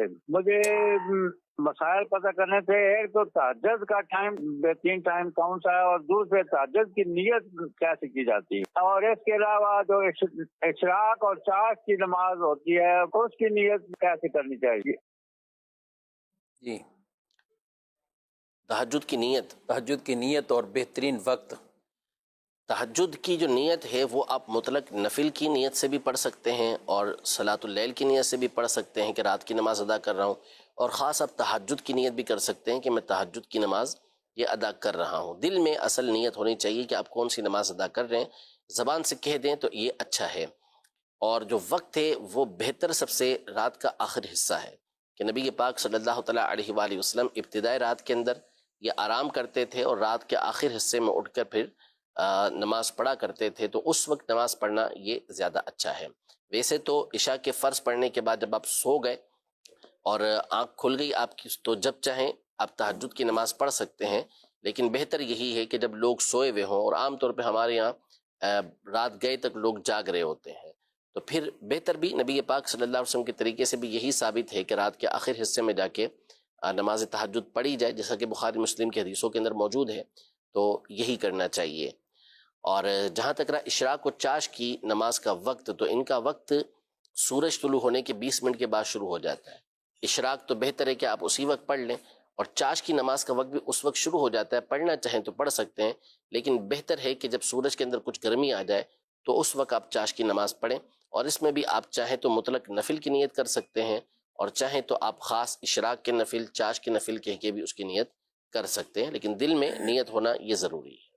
سے مجھے مسائل پتہ کرنے تھے. ایک تو تہجد کا ٹائم، بہترین ٹائم کون سا ہے، اور دوسرے تہجد کی نیت کیسے کی جاتی ہے، اور اس کے علاوہ جو اشراق اور چاش کی نماز ہوتی ہے اس کی نیت کیسے کرنی چاہیے؟ جی، تہجد کی نیت اور بہترین وقت. تہجد کی جو نیت ہے وہ آپ مطلق نفل کی نیت سے بھی پڑھ سکتے ہیں اور صلاۃ اللیل کی نیت سے بھی پڑھ سکتے ہیں کہ رات کی نماز ادا کر رہا ہوں، اور خاص آپ تہجد کی نیت بھی کر سکتے ہیں کہ میں تہجد کی نماز یہ ادا کر رہا ہوں. دل میں اصل نیت ہونی چاہیے کہ آپ کون سی نماز ادا کر رہے ہیں، زبان سے کہہ دیں تو یہ اچھا ہے. اور جو وقت ہے وہ بہتر سب سے رات کا آخر حصہ ہے کہ نبی پاک صلی اللہ تعالیٰ علیہ وآلہ وسلم ابتدائی رات کے اندر یہ آرام کرتے تھے اور رات کے آخر حصے میں اٹھ کر پھر نماز پڑھا کرتے تھے، تو اس وقت نماز پڑھنا یہ زیادہ اچھا ہے. ویسے تو عشاء کے فرض پڑھنے کے بعد جب آپ سو گئے اور آنکھ کھل گئی آپ کی تو جب چاہیں آپ تہجد کی نماز پڑھ سکتے ہیں، لیکن بہتر یہی ہے کہ جب لوگ سوئے ہوئے ہوں، اور عام طور پہ ہمارے یہاں رات گئے تک لوگ جاگ رہے ہوتے ہیں، تو پھر بہتر بھی نبی پاک صلی اللہ علیہ وسلم کے طریقے سے بھی یہی ثابت ہے کہ رات کے آخر حصے میں جا کے نماز تہجد پڑھی جائے، جیسا کہ بخاری مسلم کے حدیثوں کے اندر موجود ہے، تو یہی کرنا چاہیے. اور جہاں تک رہا اشراق و چاش کی نماز کا وقت، تو ان کا وقت سورج طلوع ہونے کے 20 منٹ کے بعد شروع ہو جاتا ہے. اشراق تو بہتر ہے کہ آپ اسی وقت پڑھ لیں، اور چاش کی نماز کا وقت بھی اس وقت شروع ہو جاتا ہے. پڑھنا چاہیں تو پڑھ سکتے ہیں، لیکن بہتر ہے کہ جب سورج کے اندر کچھ گرمی آ جائے تو اس وقت آپ چاش کی نماز پڑھیں. اور اس میں بھی آپ چاہیں تو مطلق نفل کی نیت کر سکتے ہیں، اور چاہیں تو آپ خاص اشراق کے نفل، چاش کے نفل کہہ کے بھی اس کی نیت کر سکتے ہیں، لیکن دل میں نیت ہونا یہ ضروری ہے.